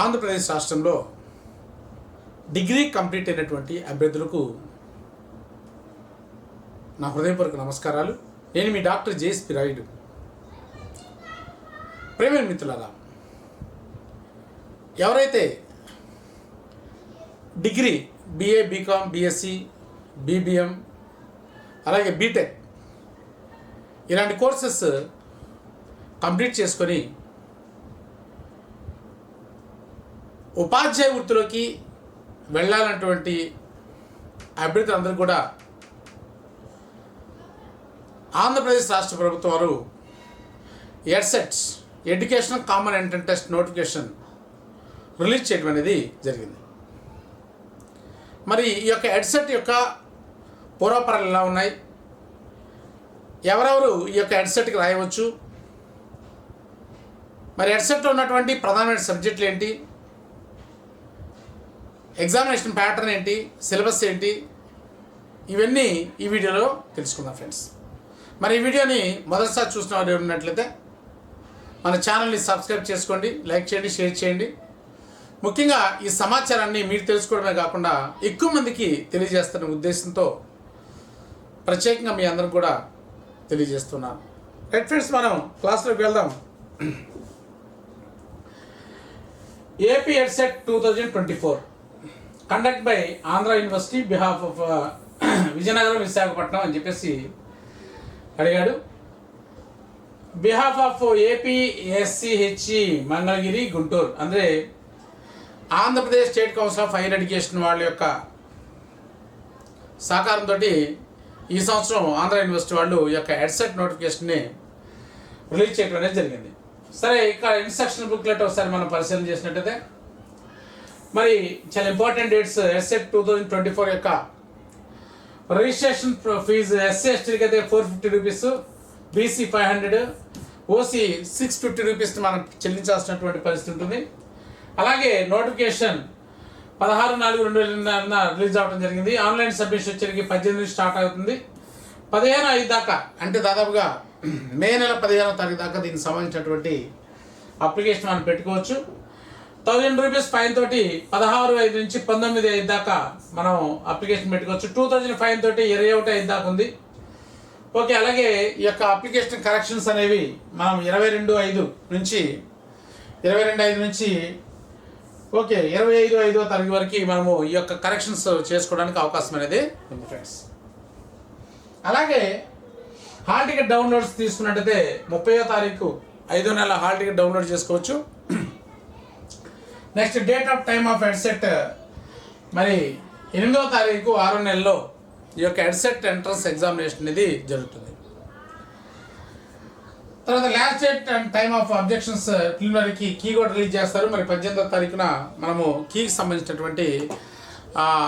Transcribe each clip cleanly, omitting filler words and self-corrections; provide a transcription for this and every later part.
ఆంధ్రప్రదేశ్ రాష్ట్రంలో degree complete అయినటువంటి అభ్యర్థులకు నా హృదయపూర్వక నమస్కారాలు. నేను మీ డాక్టర్ జేఎస్పి రాయుడు. ప్రేమ మిత్రులారా, ఎవరైతే degree BA, BCom, BSc, BBM అలాగే బీటెక్ ఇలాంటి కోర్సెస్ కంప్లీట్ చేసుకొని ఉపాధ్యాయ వృత్తిలోకి వెళ్ళాలన్నటువంటి అభ్యర్థులందరూ కూడా ఆంధ్రప్రదేశ్ రాష్ట్ర ప్రభుత్వం వారు EdCET educational common entrance test notification release చేయడం అనేది జరిగింది. మరి ఈ యొక్క ఎడ్సెట్ యొక్క పూర్వపరాలు ఎలా ఉన్నాయి, ఎవరెవరు ఈ యొక్క ఎడ్సెట్కి రాయవచ్చు, మరి ఎడ్సెట్లో ఉన్నటువంటి ప్రధానమైన సబ్జెక్టులు ఏంటి, ఎగ్జామినేషన్ ప్యాటర్న్ ఏంటి, సిలబస్ ఏంటి, ఇవన్నీ ఈ వీడియోలో తెలుసుకుందాం ఫ్రెండ్స్. మరి ఈ వీడియోని మొదటిసారి చూసిన వారు ఉన్నట్లయితే మన ఛానల్ని సబ్స్క్రైబ్ చేసుకోండి, లైక్ చేయండి, షేర్ చేయండి. ముఖ్యంగా ఈ సమాచారాన్ని మీరు తెలుసుకోవడమే కాకుండా ఎక్కువ మందికి తెలియజేస్తున్న ఉద్దేశంతో ప్రత్యేకంగా మీ అందరం కూడా తెలియజేస్తున్నాను. రైట్ ఫ్రెండ్స్, మనం క్లాస్లోకి వెళ్దాం. AP EdCET 2024 conduct by Andhra University behalf of Vizianagaram, Visakhapatnam అని చెప్పేసి అడిగాడు. Behalf of AP SCHE Mangalagiri, Guntur, అంటే Andhra Pradesh state council of higher education వాళ్ళ యొక్క సహకారంతో ఈ సంవత్సరం ఆంధ్ర యూనివర్సిటీ వాళ్ళు ఈ యొక్క ఎడ్సెట్ నోటిఫికేషన్ని రిలీజ్ చేయడం అనేది జరిగింది. సరే, ఇక్కడ ఇన్స్ట్రక్షన్ బుక్లెట్ ఒకసారి మనం పరిశీలన చేసినట్టయితే మరి చాలా ఇంపార్టెంట్ డేట్స్. ఎడ్సెట్ 2024 యొక్క రిజిస్ట్రేషన్ ఫీజు ఎస్సీ ఎస్టీకి అయితే 450 రూపీస్, బీసీ 500, ఓసీ 650 రూపీస్ని మనం చెల్లించాల్సినటువంటి పరిస్థితి ఉంటుంది. అలాగే నోటిఫికేషన్ 16/4/2020 రిలీజ్ అవ్వడం జరిగింది. ఆన్లైన్ సబ్మిషన్ వచ్చేసరికి 18 స్టార్ట్ అవుతుంది. 15/5 దాకా, అంటే దాదాపుగా మే నెల 15వ తారీఖు దాకా దీనికి సంబంధించినటువంటి అప్లికేషన్ మనం పెట్టుకోవచ్చు. 1000 రూపీస్ ఫైన్ తోటి 16/5 నుంచి 19/5 దాకా మనం అప్లికేషన్ పెట్టుకోవచ్చు. 2000 ఫైన్ తోటి 21/5 దాకా ఉంది. ఓకే, అలాగే ఈ యొక్క అప్లికేషన్ కరెక్షన్స్ అనేవి మనం 22/5 నుంచి 25/5వ తారీఖు వరకు మనము ఈ యొక్క కరెక్షన్స్ చేసుకోవడానికి అవకాశం అనేది ఉంది ఫ్రెండ్స్. అలాగే హాల్ టికెట్ డౌన్లోడ్స్ తీసుకున్నట్టయితే 30వ తారీఖు 5వ నెల హాల్ టికెట్ డౌన్లోడ్ చేసుకోవచ్చు. Next date of time of EdCET మరి 8వ తారీఖు 6వ నెలలో ఈ యొక్క ఎడ్సెట్ ఎంట్రన్స్ ఎగ్జామినేషన్ అనేది జరుగుతుంది. తర్వాత last date and time of objections ప్రిలిమినరీకి కీ కూడా రిలీజ్ చేస్తారు. మరి 18వ తారీఖున మనము కీకి సంబంధించినటువంటి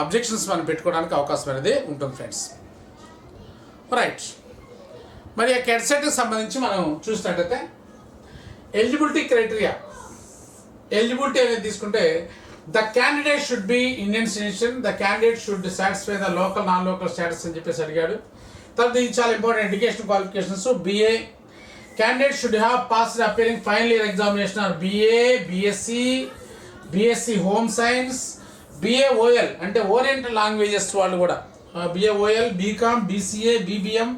అబ్జెక్షన్స్ మనం పెట్టుకోవడానికి అవకాశం అనేది ఉంటుంది ఫ్రెండ్స్. రైట్, మరి ఆ ఎడ్సెట్కి సంబంధించి మనం చూసినట్టయితే ఎలిజిబిలిటీ క్రైటీరియా, ఎలిజిబిలిటీ అనేది తీసుకుంటే the candidate should be Indian citizen, the candidate should satisfy the local non local status అని చెప్పేసి అడిగాడు. తర్వాత ఇది చాలా important education qualifications. BA candidate should have passed appearing final year examination or BA, BSc Home Science, BA OL అంటే oriental languages వాళ్ళు కూడా BA OL, BCom, BCA, BBM,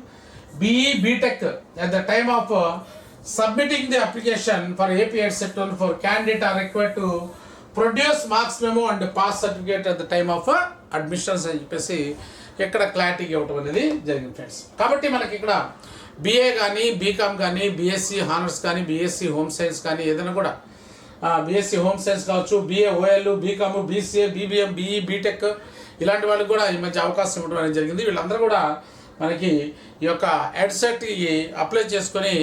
BE, BTech at the time of submitting the application for AP EdSet 24 candidate are required to produce marks memo and pass certificate at the time of admissions అని చెప్పేసి ఇక్కడ క్లారిటీగా ఇవ్వటం అనేది జరిగింది friends. కాబట్టి మనకి ఇక్కడ బిఏ కానీ, బీకామ్ కానీ, బీఎస్సీ హానర్స్ కానీ, బీఎస్సీ హోమ్ సైన్స్ కానీ ఏదైనా కూడా బీఎస్సీ హోమ్ సైన్స్ కావచ్చు, BA OL, BCom, BCA, BBM, BE, BTech ఇలాంటి వాళ్ళకి కూడా ఈ మధ్య అవకాశం ఇవ్వడం అనేది జరిగింది. వీళ్ళందరూ కూడా మనకి ఈ యొక్క ఎడ్సెట్కి అప్లై చేసుకొని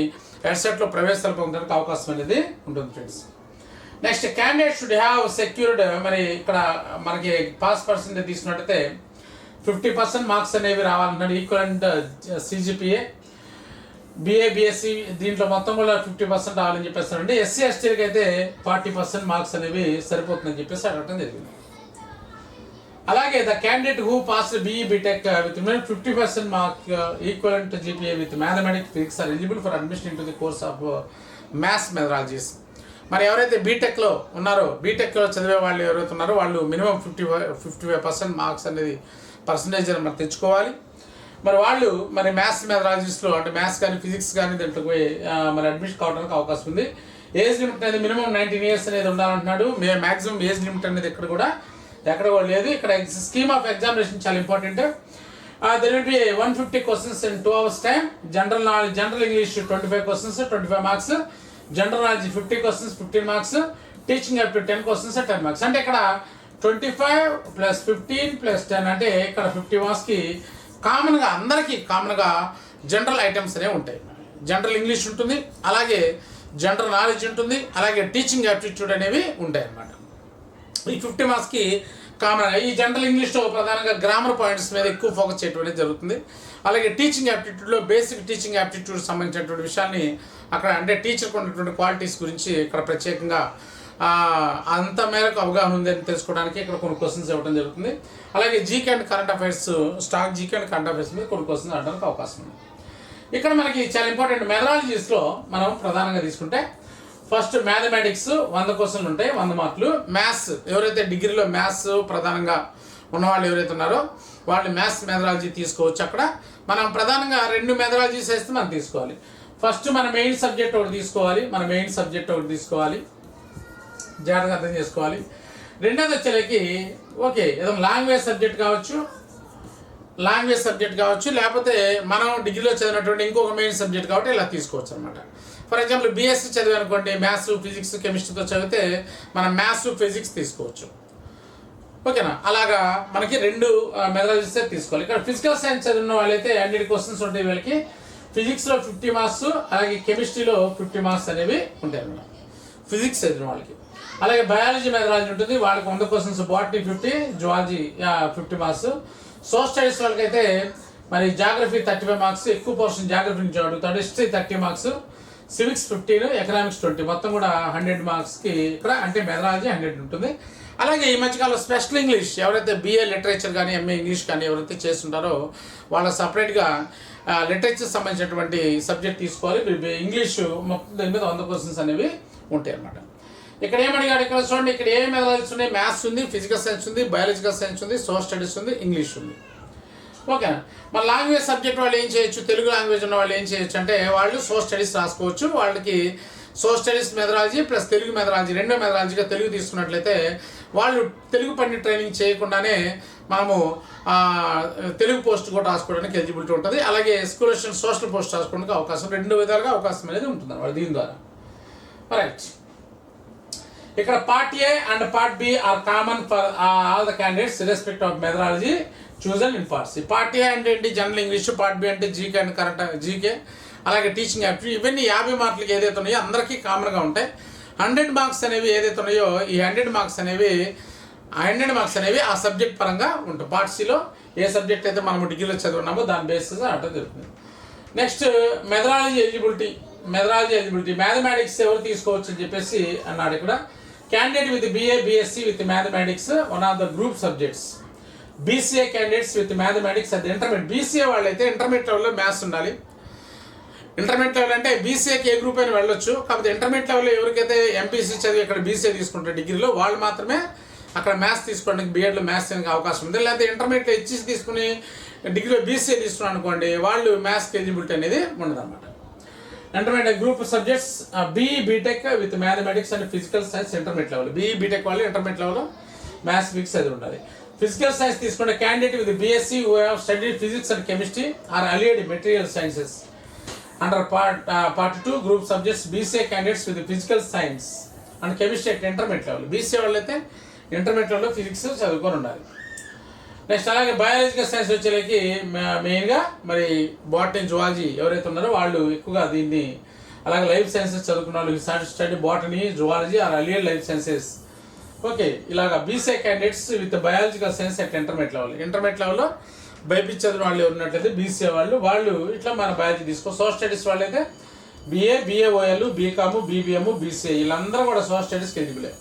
ఎడ్సెట్లో ప్రవేశాలు పొందడానికి అవకాశం అనేది ఉంటుంది friends. Next candidate should have secured, మరి ఇక్కడ మనకి పాస్ పర్సెంటేజ్ తీసుకున్నట్టయితే 50% మార్క్స్ అనేవి రావాలంటున్నాడు. ఈక్వలెంట్ సిజిపిఏ బిఏ, బిఎస్సి దీంట్లో మొత్తం కూడా 50% రావాలని చెప్పేస్తారండి. ఎస్సీ ఎస్టీలకి అయితే 40% మార్క్స్ అనేవి సరిపోతుందని చెప్పేసి అడగటం జరిగింది. అలాగే the candidate who pass BE BTech with 50% mark equivalent GPA with mathematics, physics are eligible for admission into the course of mass methodologies. మరి ఎవరైతే బీటెక్లో ఉన్నారో, బీటెక్లో చదివే వాళ్ళు ఎవరైతే ఉన్నారో వాళ్ళు మినిమం 55% మార్క్స్ అనేది పర్సంటేజ్ అని మనం తెచ్చుకోవాలి. మరి వాళ్ళు మరి మ్యాథ్స్ మెథడాలజీస్లో అంటే మ్యాథ్స్ కానీ ఫిజిక్స్ కానీ దాంట్లోకి పోయి మరి అడ్మిషన్ కావడానికి అవకాశం ఉంది. ఏజ్ లిమిట్ అనేది మినిమం 19 ఇయర్స్ అనేది ఉండాలంటున్నాడు. మ్యాక్సిమం ఏజ్ లిమిట్ అనేది ఎక్కడ కూడా లేదు. ఇక్కడ స్కీమ్ ఆఫ్ ఎగ్జామినేషన్ చాలా important. There will be 150 questions in 2 hours time. General knowledge, general English 25 questions, 25 marks. General knowledge 50 questions, 15 marks. Teaching up to 10 questions, 10 marks. అంటే ఇక్కడ 25 + 15 + 10 అంటే ఇక్కడ 50 మార్క్స్కి కామన్గా అందరికీ కామన్గా జనరల్ ఐటమ్స్ అనేవి ఉంటాయి. జనరల్ ఇంగ్లీష్ ఉంటుంది, అలాగే జనరల్ నాలెడ్జ్ ఉంటుంది, అలాగే టీచింగ్ యాప్టిట్యూడ్ అనేవి ఉంటాయి అన్నమాట. ఈ 50 మార్క్స్కి కామన్గా ఈ జనరల్ ఇంగ్లీష్లో ప్రధానంగా గ్రామర్ పాయింట్స్ మీద ఎక్కువ ఫోకస్ చేయడం అనేది జరుగుతుంది. అలాగే టీచింగ్ యాప్టిట్యూడ్లో బేసిక్ టీచింగ్ యాప్టిట్యూడ్ సంబంధించినటువంటి విషయాన్ని అక్కడ అంటే టీచర్కి ఉన్నటువంటి క్వాలిటీస్ గురించి ఇక్కడ ప్రత్యేకంగా అంత మేరకు అవగాహన ఉందని తెలుసుకోవడానికి ఇక్కడ కొన్ని క్వశ్చన్స్ ఇవ్వడం జరుగుతుంది. అలాగే GK and current affairs, stock GK and current affairs మీద కొన్ని క్వశ్చన్స్ అడగడానికి అవకాశం ఉంది. ఇక్కడ మనకి చాలా ఇంపార్టెంట్ మెథడాలజీస్లో మనం ప్రధానంగా తీసుకుంటే ఫస్ట్ మ్యాథమెటిక్స్ 100 క్వశ్చన్లు ఉంటాయి, 100 మార్కులు. మ్యాథ్స్ ఎవరైతే డిగ్రీలో మ్యాథ్స్ ప్రధానంగా ఉన్నవాళ్ళు ఎవరైతే ఉన్నారో వాళ్ళు మ్యాథ్స్ మెథడాలజీ తీసుకోవచ్చు. అక్కడ మనం ప్రధానంగా 2 మెథడాలజీస్ వేస్తే మనం తీసుకోవాలి. ఫస్ట్ మన మెయిన్ సబ్జెక్ట్ ఒకటి తీసుకోవాలి, జాగ్రత్తగా అర్థం చేసుకోవాలి. రెండోది వచ్చేసరికి ఓకే ఏదో లాంగ్వేజ్ సబ్జెక్ట్ కావచ్చు, లేకపోతే మనం డిగ్రీలో చదివినటువంటి ఇంకొక మెయిన్ సబ్జెక్ట్ కాబట్టి ఇలా తీసుకోవచ్చు అనమాట. ఫర్ ఎగ్జాంపుల్ బీఎస్సీ చదివి అనుకోండి, మ్యాథ్స్ ఫిజిక్స్ కెమిస్ట్రీతో చదివితే మనం మ్యాథ్స్ ఫిజిక్స్ తీసుకోవచ్చు. ఓకేనా, అలాగా మనకి 2 మెథడాలజీస్ తీసుకోవాలి. ఇక్కడ ఫిజికల్ సైన్స్ చదివిన వాళ్ళైతే 100 క్వశ్చన్స్ ఉంటాయి వీళ్ళకి. ఫిజిక్స్లో 50 మార్క్స్, అలాగే కెమిస్ట్రీలో 50 మార్క్స్ అనేవి ఉంటాయి అన్నమాట ఫిజిక్స్ చదివిన వాళ్ళకి. అలాగే బయాలజీ మెథడాలజీ ఉంటుంది, వాళ్ళకి 100 questions, botany 50, zoology 50 marks. Social studies వాళ్ళకైతే మరి జాగ్రఫీ 35 మార్క్స్, ఎక్కువ పోర్షన్ జాగ్రఫీ నుంచి అడుగుతాడు. హిస్టరీ 30 మార్క్స్, సివిక్స్ 15, ఎకనామిక్స్ 20, మొత్తం కూడా 100 మార్క్స్కి ఇక్కడ అంటే మెథడాలజీ 100 ఉంటుంది. అలాగే ఈ మధ్యకాలంలో స్పెషల్ ఇంగ్లీష్ ఎవరైతే BA లిటరేచర్ కానీ MA ఇంగ్లీష్ కానీ ఎవరైతే చేస్తుంటారో వాళ్ళ సపరేట్గా లిటరేచర్ సంబంధించినటువంటి సబ్జెక్ట్ తీసుకోవాలి. ఇంగ్లీషు మొత్తం దాని మీద 100 క్వశ్చన్స్ అనేవి ఉంటాయి అన్నమాట. ఇక్కడ ఏమడిగాడు, ఇక్కడ చూడండి, ఇక్కడ ఏ మెథడాలజీస్ ఉన్నాయి? మ్యాథ్స్ ఉంది, ఫిజికల్ సైన్స్ ఉంది, బయాలజికల్ సైన్స్ ఉంది, సోషల్ స్టడీస్ ఉంది, ఇంగ్లీష్ ఉంది. ఓకేనా. మన లాంగ్వేజ్ సబ్జెక్ట్ వాళ్ళు ఏం చేయొచ్చు, తెలుగు లాంగ్వేజ్ ఉన్న వాళ్ళు ఏం చేయొచ్చు అంటే వాళ్ళు సోషల్ స్టడీస్ రాసుకోవచ్చు. వాళ్ళకి social studies methodology plus Telugu methodology 2 మెథడాలజీగా తెలుగు తీసుకున్నట్లయితే వాళ్ళు తెలుగు పండి ట్రైనింగ్ చేయకుండానే మనము తెలుగు పోస్ట్ కూడా రాసుకోవడానికి ఎలిజిబిలిటీ ఉంటుంది. అలాగే స్కూల్ సోషల్ పోస్ట్ రాసుకోవడానికి అవకాశం 2 విధాలుగా అవకాశం అనేది ఉంటుంది అన్నమాట దీని ద్వారా. రైట్, ఇక్కడ part A and part B are common for all the candidates respect of methodology chosen in parts. Part A అంటే ఏంటి? General English. పార్ట్ బి అంటే జీకే అండ్ కరెంట్ జీకే, అలాగే టీచింగ్ యాప్టిట్యూడ్. ఇవన్నీ 50 మార్కులకి ఏదైతే ఉన్నాయో అందరికీ కామన్గా ఉంటాయి. 100 మార్క్స్ అనేవి ఏదైతే ఉన్నాయో ఈ 100 మార్క్స్ అనేవి ఆ సబ్జెక్ట్ పరంగా ఉంటాయి. పార్ట్ సిలో ఏ సబ్జెక్ట్ అయితే మనం డిగ్రీలో చదువున్నామో దాని బేసిస్ అంటే జరుగుతుంది. Next methodology eligibility. మ్యాథమెటిక్స్ ఎవరు తీసుకోవచ్చు అని చెప్పేసి అన్నాడు ఇక్కడ. Candidate with BA BSc with mathematics one of the group subjects. BCA candidates with mathematics అది ఇంటర్మీడియట్. BCA వాళ్ళైతే ఇంటర్మీడియట్ లెవెల్లో మ్యాథ్స్ ఉండాలి. ఇంటర్మీడియట్ లెవెల్ అంటే BCAకి ఏ గ్రూప్ అయినా వెళ్ళొచ్చు. కాకపోతే ఇంటర్మీడియట్ లెవెల్లో ఎవరికైతే MPC చదివి ఇక్కడ BCA తీసుకుంటారు డిగ్రీలో వాళ్ళు మాత్రమే అక్కడ మ్యాథ్స్ తీసుకోవడానికి B.Edలో మ్యాథ్స్ చేయడానికి అవకాశం ఉంది. లేకపోతే ఇంటర్మీడియట్లో HEC తీసుకుని డిగ్రీలో BCA తీసుకున్నాను అనుకోండి వాళ్ళు మ్యాథ్స్కి ఎలిజిబిలిటీ అనేది ఉండదు అనమాట. Intermediate group subjects BE BTech with mathematics and physical science intermediate level. BE BTech వాళ్ళు ఇంటర్మీడియట్ లెవెల్లో మ్యాథ్స్ ఫిజిక్స్ చదివి ఉండాలి. ఫిజికల్ సైన్స్ తీసుకుంటే candidate with BSc who have studied physics and chemistry or allied material sciences. Under part 2 group subjects BCA candidates with physical science and chemistry at intermediate level. BCA వాళ్ళు అయితే intermediate లెవెల్లో physics చదువుకొని ఉండాలి. Next అలాగే biological science వచ్చేసరికి మెయిన్గా మరి botany zoology ఎవరైతే ఉన్నారో వాళ్ళు ఎక్కువగా దీన్ని, అలాగే లైఫ్ సైన్సెస్ చదువుకున్న వాళ్ళు study botany zoology or allied life sciences. Okay, ఇలాగా BCA candidates with biological science at intermediate లెవెల్లో బైపీసీ చదివిన వాళ్ళు ఉన్నట్లయితే BCA వాళ్ళు ఇట్లా మన బయాలజీ తీసుకో. సోషల్ స్టడీస్ వాళ్ళు అయితే BA BAOL BCom BBM BCA వీళ్ళందరూ కూడా సోషల్ స్టడీస్కి ఎలిజిబులే.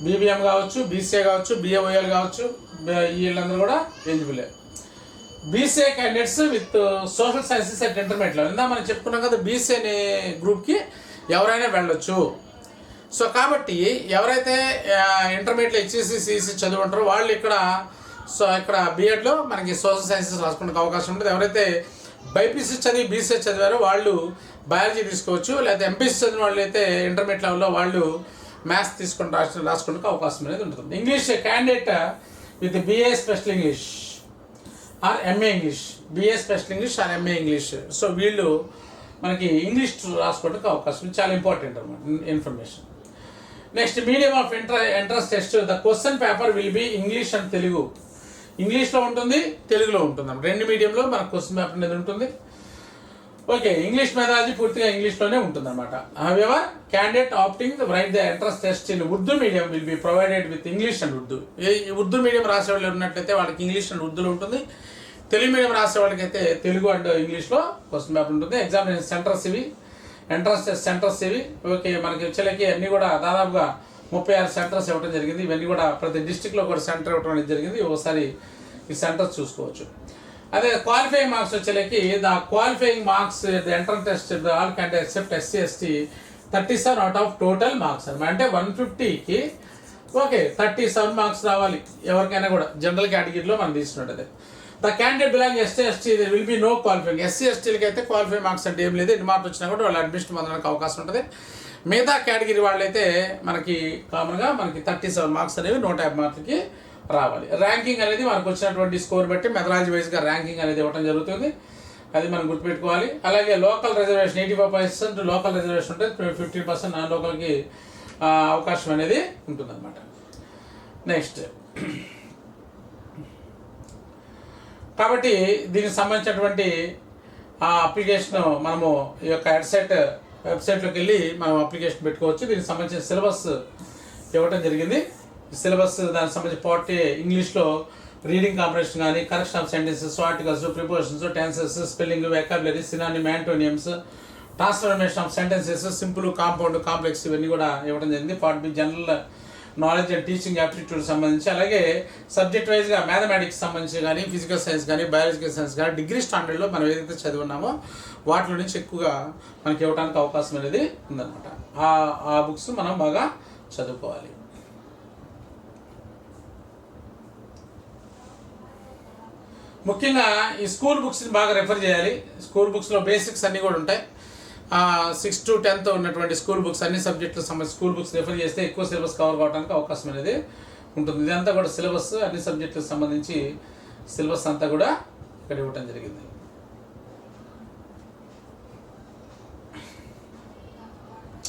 BBM కావచ్చు, BCA కావచ్చు, BAOL కావచ్చు, వీళ్ళందరూ కూడా ఎలిజిబులే. BCA candidates with social sciences at intermediate level. ఇందా మనం చెప్పుకున్నాం కదా BCA అనే గ్రూప్కి ఎవరైనా వెళ్ళొచ్చు. సో కాబట్టి ఎవరైతే ఇంటర్మీడియట్ హెచ్ఈసి సిఈసి చదువుంటారో వాళ్ళు ఇక్కడ బీఎడ్లో మనకి సోషల్ సైన్సెస్ రాసుకోవడానికి అవకాశం ఉంటుంది. ఎవరైతే బైపీసీ చదివి బీసీ చదివారో వాళ్ళు బయాలజీ తీసుకోవచ్చు. లేకపోతే ఎంపీసీ చదివిన వాళ్ళు అయితే ఇంటర్మీడియట్ లెవెల్లో వాళ్ళు మ్యాథ్స్ తీసుకొని రాసుకోవడానికి అవకాశం అనేది ఉంటుంది. English candidate with BA special English or MA English, BA special English or MA English, so వీళ్ళు మనకి ఇంగ్లీష్ రాసుకోవడానికి అవకాశం చాలా ఇంపార్టెంట్ అన్నమాట information. Next medium of entrance test, the question paper will be English and Telugu. ఇంగ్లీష్లో ఉంటుంది, తెలుగులో ఉంటుంది అన్నమాట. రెండు మీడియంలో మనకు క్వశ్చన్ పేపర్ అనేది ఉంటుంది. ఓకే, ఇంగ్లీష్ మెథడాలజీ పూర్తిగా ఇంగ్లీష్లోనే ఉంటుంది అనమాట. However candidate opting right the entrance test in Urdu medium will be provided with English and Urdu. Urdu medium రాసే వాళ్ళు ఉన్నట్లయితే వాళ్ళకి ఇంగ్లీష్ అండ్ ఉర్దూలో ఉంటుంది. తెలుగు మీడియం రాసే వాళ్ళకైతే తెలుగు అండ్ ఇంగ్లీష్లో క్వశ్చన్ పేపర్ ఉంటుంది. ఎగ్జామినేషన్ సెంటర్స్ ఇవి, ఎంట్రన్స్ టెస్ట్ సెంటర్స్ ఇవి. ఓకే, మనకి వచ్చేలకి అన్నీ కూడా దాదాపుగా 36 సెంటర్స్ ఇవ్వడం జరిగింది. ఇవన్నీ కూడా ప్రతి డిస్టిక్లో కూడా సెంటర్ ఇవ్వడం అనేది జరిగింది. ఒకసారి ఈ సెంటర్స్ చూసుకోవచ్చు. అదే క్వాలిఫైయింగ్ మార్క్స్ వచ్చేలకి the qualifying marks the entrance test all candidate except SC ST 37 out of total marks అనమాట. అంటే 150కి ఓకే 37 మార్క్స్ రావాలి ఎవరికైనా కూడా, జనరల్ కేటగిరీలో మనం తీసుకున్నట్టు. The candidate belong ST ST will be no qualifying. SC ఎస్టీలకి అయితే క్వాలిఫైయింగ్ మార్క్స్ అంటే ఏం లేదు, ఎన్ని మార్క్స్ వచ్చినా కూడా వాళ్ళు అడ్మిషన్ పొందడానికి అవకాశం ఉంటుంది. మిగతా కేటగిరీ వాళ్ళైతే మనకి కామన్గా మనకి 37 మార్క్స్ అనేవి 150 మార్కులకి రావాలి. ర్యాంకింగ్ అనేది మనకు వచ్చినటువంటి స్కోర్ బట్టి మెథడాలజీ వైజ్గా ర్యాంకింగ్ అనేది ఇవ్వడం జరుగుతుంది, అది మనం గుర్తుపెట్టుకోవాలి. అలాగే లోకల్ రిజర్వేషన్ 85% లోకల్ రిజర్వేషన్ ఉంటుంది, 15% నాన్ లోకల్కి అవకాశం అనేది ఉంటుందన్నమాట. నెక్స్ట్ కాబట్టి దీనికి సంబంధించినటువంటి అప్లికేషన్ మనము ఈ యొక్క హెడ్సెట్ వెబ్సైట్లోకి వెళ్ళి మనం అప్లికేషన్ పెట్టుకోవచ్చు. దీనికి సంబంధించిన సిలబస్ ఇవ్వటం జరిగింది. సిలబస్ దానికి సంబంధించి పార్ట్ ఇంగ్లీష్లో రీడింగ్ కాంప్రహెన్షన్ కానీ, correction of sentences, articles, prepositions, tenses, spelling, vocabulary, synonym, antonyms, transformation of sentences, simple, compound, complex ఇవన్నీ కూడా ఇవ్వడం జరిగింది. Part B general knowledge and teaching aptitude సంబంధించి, అలాగే సబ్జెక్ట్ వైజ్గా మ్యాథమెటిక్స్ సంబంధించి కానీ, ఫిజికల్ సైన్స్ కానీ, బయాలజికల్ సైన్స్ కానీ డిగ్రీ స్టాండర్డ్లో మనం ఏదైతే చదివినామో వాటిలో నుంచి ఎక్కువగా మనకి ఇవ్వడానికి అవకాశం అనేది ఉందన్నమాట. ఆ బుక్స్ మనం బాగా చదువుకోవాలి. ముఖ్యంగా ఈ స్కూల్ బుక్స్ని బాగా రెఫర్ చేయాలి. స్కూల్ బుక్స్లో బేసిక్స్ అన్నీ కూడా ఉంటాయి. 6 to 10th ఉన్నటువంటి స్కూల్ బుక్స్ అన్ని సబ్జెక్టులకు సంబంధించి స్కూల్ బుక్స్ రెఫర్ చేస్తే ఎక్కువ సిలబస్ కవర్ కావడానికి అవకాశం అనేది ఉంటుంది. ఇదంతా కూడా సిలబస్ అన్ని సబ్జెక్టులకు సంబంధించి సిలబస్ అంతా కూడా ఇక్కడ ఇవ్వటం జరిగింది.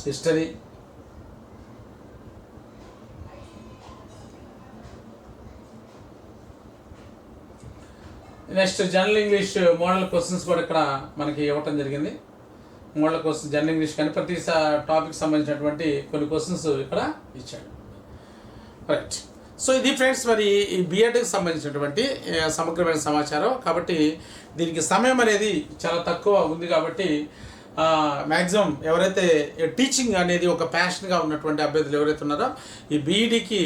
History, next general English model questions కూడా ఇక్కడ మనకి ఇవ్వటం జరిగింది. మోడల్ క్వశ్చన్ జనరల్ ఇంగ్లీష్ కానీ ప్రతి టాపిక్ సంబంధించినటువంటి కొన్ని క్వశ్చన్స్ ఇక్కడ ఇచ్చాడు. రైట్, సో ఇది ఫ్రెండ్స్ మరి ఈ బీఎడ్కి సంబంధించినటువంటి సమగ్రమైన సమాచారం. కాబట్టి దీనికి సమయం అనేది చాలా తక్కువ ఉంది కాబట్టి మ్యాక్సిమం ఎవరైతే టీచింగ్ అనేది ఒక ప్యాషన్గా ఉన్నటువంటి అభ్యర్థులు ఎవరైతే ఉన్నారో ఈ బీఈడీకి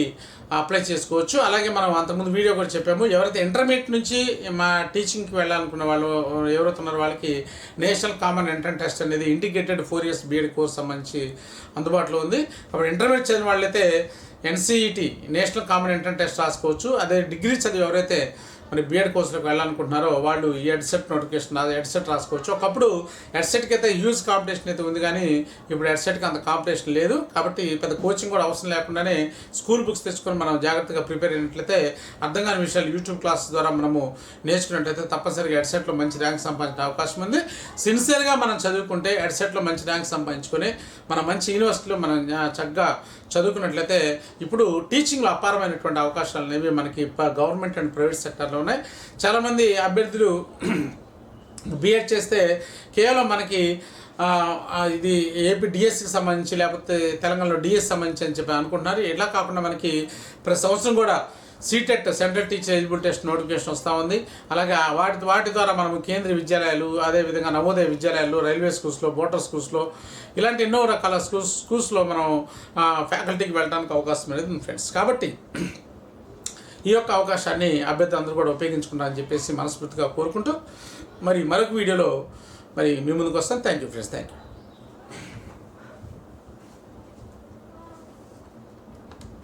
అప్లై చేసుకోవచ్చు. అలాగే మనం అంతకుముందు వీడియో కూడా చెప్పాము, ఎవరైతే ఇంటర్మీడియట్ నుంచి మా టీచింగ్కి వెళ్ళాలనుకున్న వాళ్ళు ఎవరైతే ఉన్నారో వాళ్ళకి నేషనల్ కామన్ ఎంట్రన్స్ టెస్ట్ అనేది ఇంటిగ్రేటెడ్ 4 years బీఎడ్ కోర్స్ సంబంధించి అందుబాటులో ఉంది. కాబట్టి ఇంటర్మీడియట్ చదివిన వాళ్ళైతే NCET national common entrance test రాసుకోవచ్చు. అదే డిగ్రీ చదివి ఎవరైతే మరి బీఎడ్ కోర్సులోకి వెళ్ళాలనుకుంటున్నారో వాళ్ళు ఈ ఎడ్సెట్ నోటిఫికేషన్ ఎడ్సెట్ రాసుకోవచ్చు. ఒకప్పుడు ఎడ్సెట్కి అయితే హ్యూజ్ కాంపిటీషన్ అయితే ఉంది, కానీ ఇప్పుడు ఎడ్సెట్కి అంత కాంపిటీషన్ లేదు. కాబట్టి పెద్ద కోచింగ్ కూడా అవసరం లేకుండానే స్కూల్ బుక్స్ తెచ్చుకొని మనం జాగ్రత్తగా ప్రిపేర్ అయినట్లయితే అర్థం కాని విషయాలు యూట్యూబ్ క్లాస్ ద్వారా మనము నేర్చుకున్నట్లయితే తప్పనిసరిగా ఎడ్సెట్లో మంచి ర్యాంక్ సంపాదించే అవకాశం ఉంది. సిన్సియర్గా మనం చదువుకుంటే ఎడ్సెట్లో మంచి ర్యాంక్ సంపాదించుకొని మన మంచి యూనివర్సిటీలో మనం చక్కగా చదువుకున్నట్లయితే ఇప్పుడు టీచింగ్లో అపారమైనటువంటి అవకాశాలు అనేవి మనకి గవర్నమెంట్ అండ్ ప్రైవేట్ సెక్టర్లో ఉన్నాయి. చాలామంది అభ్యర్థులు బీఎడ్ చేస్తే కేవలం మనకి ఇది ఏపీ డిఎస్సికి సంబంధించి లేకపోతే తెలంగాణలో డిఎస్ సంబంధించి అని చెప్పి అనుకుంటున్నారు. ఇలా కాకుండా మనకి ప్రతి సంవత్సరం కూడా CTET central teacher eligible test notification వస్తూ ఉంది. అలాగే వాటి ద్వారా మనం కేంద్రీయ విద్యాలయాలు, అదేవిధంగా నవోదయ విద్యాలయాలు, రైల్వే స్కూల్స్లో, బోటర్ స్కూల్స్లో ఇలాంటి ఎన్నో రకాల స్కూల్స్లో మనం ఫ్యాకల్టీకి వెళ్ళడానికి అవకాశం అనేది ఉంది ఫ్రెండ్స్. కాబట్టి ఈ యొక్క అవకాశాన్ని అభ్యర్థులు అందరూ కూడా ఉపయోగించుకుంటారని చెప్పేసి మనస్ఫూర్తిగా కోరుకుంటూ మరి మరొక వీడియోలో మరి మీ ముందుకు వస్తాను. Thank you friends, thank you.